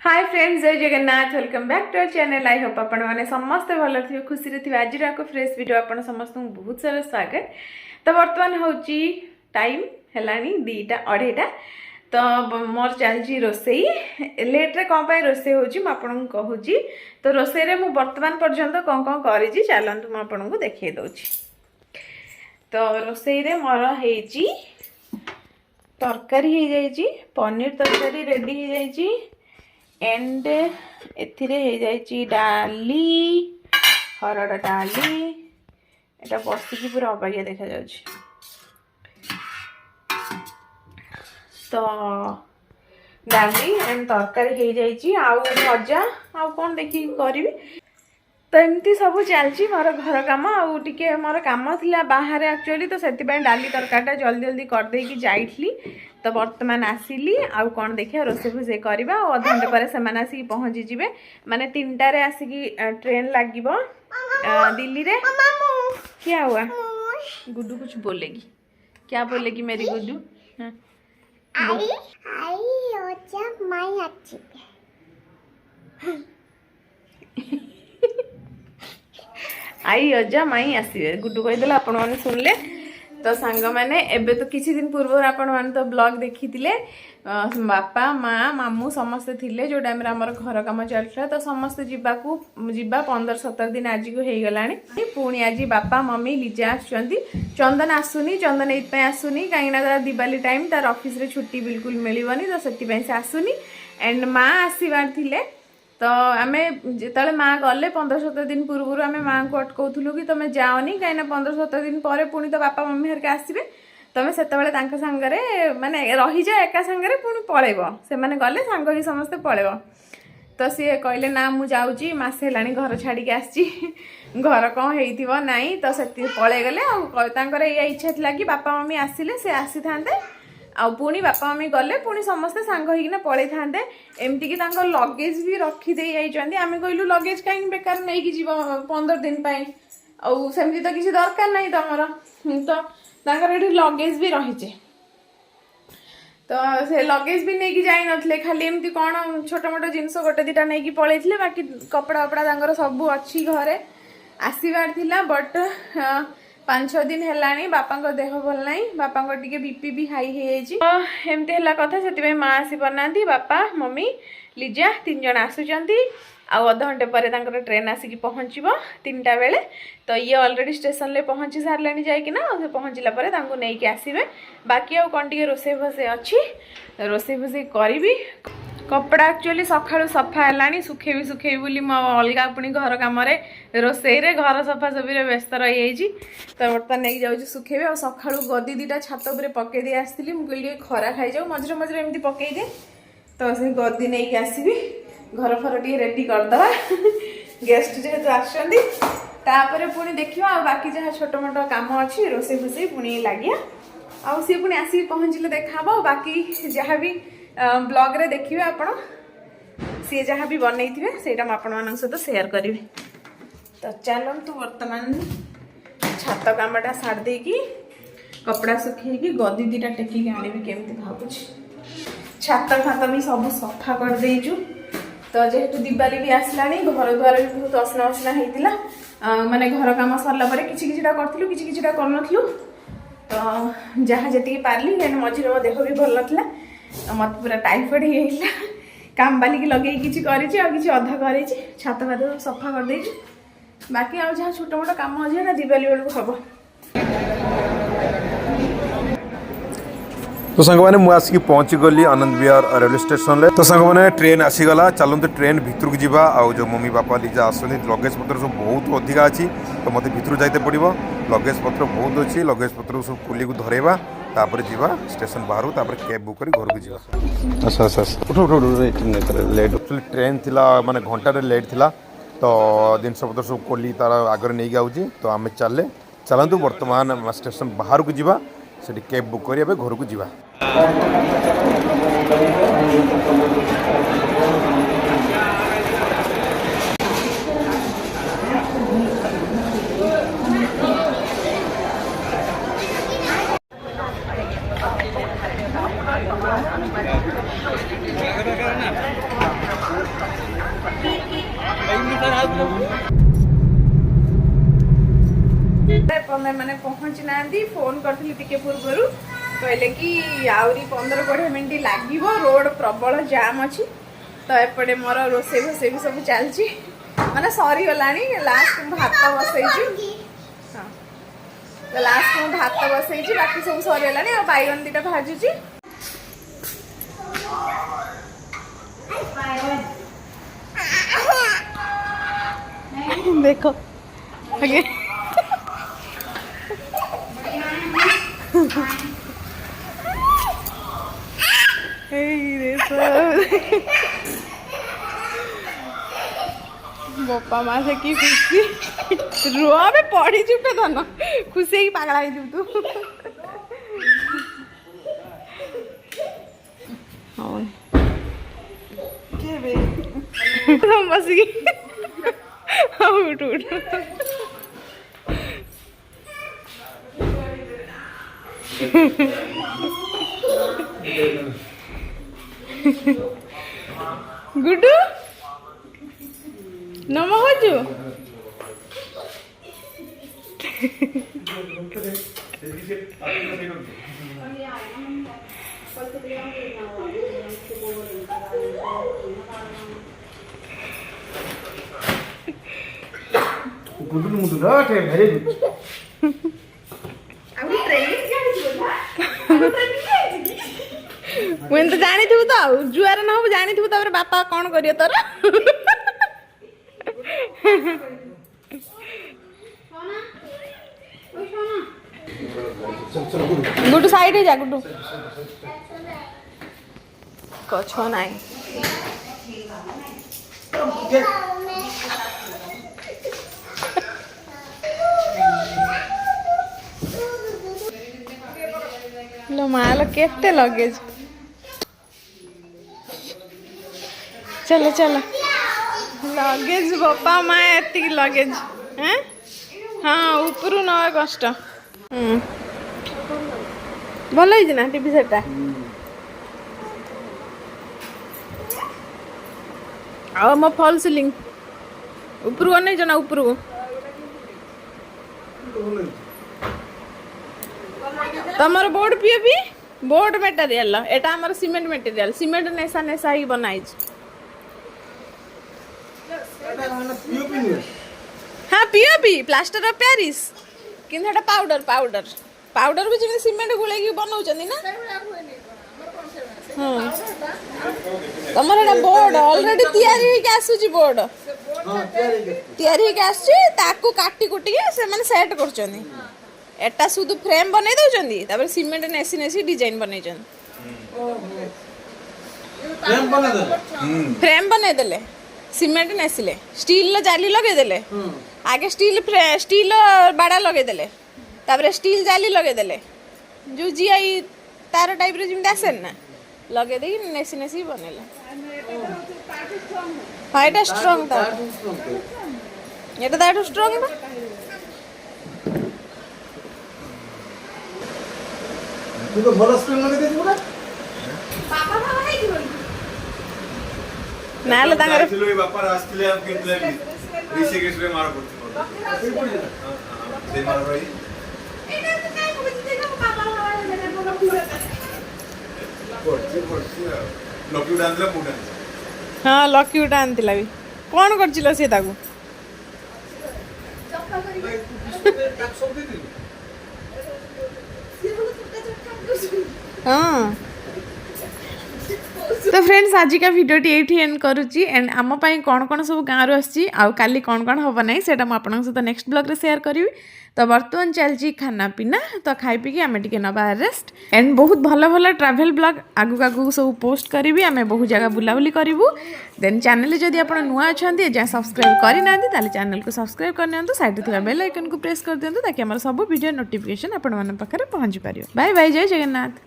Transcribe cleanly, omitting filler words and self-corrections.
हाय friends, जय Jagannath. Welcome back to our channel. I hope आपण मैंने समस्ते भल थी खुशी थी। आज एक फ्रेश वीडियो आपण समस्त बहुत सारा स्वागत। तो बर्तमान हूँ टाइम है दीटा अढ़ईटा। तो मोर चलती रोसई लेट्रे कौन पर रोसई होपन कहूँ। तो रोसई मु बर्तमान पर्यंत कौन कौन करी चलतु मुझे देखी दूची। तो रोसई मोर है तरकारी हो जाइए, पनीर तरकारी रेडी हो जाइए एंड एथिरे हो जाइए डाली, हरड़ डाली। एटा बसिकी पूरा अबागिया देखा जाउछि। तो डाली एंड तरकारी हो जाइए, आउ भजा आउ कौन देखी करी। तो एमती सब चलती मोर घर कम आउ टिके मोर कम थिला बाहर एक्चुअली। तो से डाली तरकारीटा जल्दी जल्दी करदेकी जाइली। तो बर्तमान आसिली आउ कौन देखिए रोसे फुसे करवा। अध घंटे पर से आसिक पहुँची जी माने 3टारे आसिक ट्रेन लगे दिल्ली रे। क्या हुआ? गुड्डू कुछ बोलेगी? क्या बोलेगी मेरी गुड्डू? हाँ। आई अजा माई आसवे गुड्डू कहीदे आपण मैंने सुनले। तो सांग मैंने एबे तो किसी दिन पूर्व आपण मैंने तो ब्लॉग देखी बापा माँ मामू समस्ते थिले जो टाइम आमर घर कम चलता। तो समस्ते जीवा 15-17 दिन आज को हो गला। पुणी आज बापा मम्मी लिजा आसुँच। चंदन आसुनी, चंदन ये आसुनी कहीं दिवाली टाइम तार ऑफिस रे छुट्टी बिल्कुल मिलनी। तो से आसुनी एंड माँ आसबार थिले। तो आम जो माँ गले 15-17 दिन पूर्व आम माँ को अटकाउलु कि तुम जाओनी कहीं 15-17 दिन पर पुणी तो बापा मम्मी हरके आसबे। तुम से सांगे माने रही जा एका सांगे पुणी पलैब। से मैंने गले सांग ही समस्ते पलैब। तो सी कहले ना मु जाऊँगी मसे है घर छाड़ी आसी घर कौन हो नाई। तो से पलि गले। या इच्छा थी कि बापा मम्मी आसिले से आसी था आ पुणी बापा मम्मी गले पुणी समस्ते सांग होना पड़े था। एमती कि लगेज भी रखीदे जाइए। आम कहलु लगेज कहीं बेकार नहीं कि जीव 15 दिन आमती तो किसी दरकार नहीं तुम। तो ये लगेज भी रहीचे। तो से लगेज भी नहीं जाई नथले, खाली एमती कौन छोट मोट जिनस गोटे दिटा नहीं पलि। बाकी कपड़ा वपड़ा सब अच्छी घरे आसबार थिला। बट 5-6 दिन है बापा को देह भल ना। बापा को टी बीपी भी हाई हो एमती है कथा। से माँ आसी पारना। बापा मम्मी लिजा 3 जन आसुँच। आउ अध घंटे पर ट्रेन आसिक पहुँचब 3टा बेले। तो ये ऑलरेडी स्टेशन ले पहुँची सारे जाइकिना से पहुँचला नहीं आसबे। बाकी आउ कौन टे रोसे फसे अच्छी रोसे फुसे करी। कपड़ा एक्चुअली सकाळु सफा है सुखे बोली अलग पुणी घर कम रोसई घर सफासफी व्यस्त रही। तो बर्तमान नहीं जाऊँ सुखेबे। और सकाळु गदी 2टा छात पर पकई दे आसती। मुझे खरा खाई जाऊ मझे मझे एमती पकई दे। तो से गदी नहीं आसबि घर फर टे रेडी करदे गेस्ट जेहेतु आसपर पुणी देखा। बाकी जहाँ छोट मोट कम अच्छी रोसे फुसे पुणी लगे सी पुणी आसिक पहुँचले देखा। बाकी जहाँ भी ब्लॉग रे देखिए आपण सी जहाँ भी बनई थे से आपण सहित शेयर करी। तो चलतु बर्तमान छात कामटा सारी कपड़ा सुखी गदी 2टा टेकिक आनी केमती भावुँ। छात फात भी सब सफा कर देचु। तो जेहेतु दिवाली भी आसला घर द्वार भी बहुत असना असना होता। माने घर काम सरला किछिटा करूँ किछिटा करनथलु। तो जहाँ जी पार्ली कहीं मझे मो देह भी भल ना। मत पूरा टाइफाइड हो काम बालिक लगे किसी अधा कर छात फात सफा कर दे। बाकी आ जहाँ छोट मोट कम अच्छे ना दिवाली बेलू हम। तो सांग मैंने मुझे पहुँची गली आनंद विहार रेलवे स्टेशन ले। तो सांग मैंने ट्रेन आसीगला। चलते ट्रेन भितर को जावा। आउ जो मम्मी बापा लिजा आसुनी लगेज पत्र सब बहुत अधिका अच्छी। तो मत भितर जाते पड़ो। लगेज पत्र बहुत अच्छी। लगेज पत्र सब पुली को धरेवा तापर जीवा स्टेशन बाहर तापर कैब बुक करी घर को जीवा। अच्छा अच्छा उठ उठ लेट एक्चुअली ट्रेन थिला माने घंटा लेट थिला। तो जिनस पत्र सब कोली तार आगे नहीं आउची। तो आम चलतु बर्तमान स्टेशन बाहर को जीवा से कैब बुक करी घर को जीवा। मैंने पहुँची ना फोन करी टे पूर्वर कहले कि आहरी 15-20 मिनट लगे रोड प्रबल जाम अच्छी तो एपटे मोर रोसे भोसे भी सब चलती माने सरी गला लास्ट भात बसई हाँ तो लास्ट भात बसई बाकी सब सरीगला आ बैगन 2टा भाजुची देखो आगे बापा माँ से की खुशी रुआ में पड़ी चुपे तो ना खुशी ही पागल आई तू हम बस गई उठ उठ गुड्डू नम हजू गुड मुंडू रे वेरी गुड मुझे तो जानी थी तो जुआर न हो जानी थी तापर बापा कौन करियो तोर गुड्डू साइड ही जा गुड्डू कछ नहीं लो माल केते लगेज चलो चलो लगेज बापा माँ एति लगेज हैं हाँ ऊपर न कष्ट भल है ना टीवी सेटा आ मो फॉल सीलिंग ऊपर को नहीं जना ऊपर को तमर बोर्ड पीओपी बोर्ड मटेरियल एटा हमर सीमेंट मटेरियल सीमेंट नेसा नेसा ही बनाई हाँ पीओपी प्लास्टर ऑफ पेरिस किंतु एटा पाउडर पाउडर पाउडर भी जेमे सीमेंट गुले की बनाउचंदी ना हां तमर एटा बोर्ड ऑलरेडी तयारी हो के आसुची बोर्ड हां तयारी हो के आसुची ताकू काटी कुटी के से माने सेट करचंदी एटा शुद्ध फ्रेम बनै दउचंदी तापर सीमेंट नेसी नेसी डिजाइन बनै छन फ्रेम बनै देले सीमेंट नेसिले स्टील जाली लगे देले आगे स्टील बाड़ा लगे देले तापर स्टील जाली लगे देले जो जीआई तार टाइप रे जिम आसे ना लगे दे नेसी नेसी बनेले हां एटा स्ट्रांग ता एटा दाटू स्ट्रांग बा तू तो भलो स्क्रीन लगे देबू ना पापा बाबा है कि नाले तांगर ଆସିଲେ ବାପା ଆସିଥିଲେ ଆମ କିନ୍ଥିଲେ ରିସିକେଶରେ ମାର କରୁଥିଲେ ସେ ମାର ଭାଇ ଏଇଟା ତ କାଇ ବୁଝିତେ ନା ପାପା ବାବା ହେଲେ ବୋଲ ପୁରା ପଡଛି ଲକି ଉଡାନ୍ଥିଲା ମୁଡା ହଁ ଲକି ଉଟା ଆଣିଥିଲା ବି କଣ କରିছিল ସେ ତାକୁ ଚକ୍କା କରି हाँ तो फ्रेंड्स आज का भिडियोटी ये एंड करुच्ची एंड आम कौन कौन सब गाँव आसी आली कौन कौन हम ना से सहित नेक्स्ट ब्लॉग रे शेयर करी तो बर्तमान चलती खाना पीना तो खाई पी आम टे नवा रेस्ट एंड बहुत भल भल ट्रैवल ब्लॉग आगु आगु सब पोस्ट करी आम बहुत जगह बुलाबुली करूँ देन चैनल जदि आप नुआ अच्छा जहाँ सब्सक्राइब करना चैनल को सब्सक्राइब करनी साइड थी बेल आइकन को प्रेस कर दिखाँ ताकि सब वीडियो नोटिफिकेशन आपण पाखे पहुँची पार बाय बाय जय जगन्नाथ।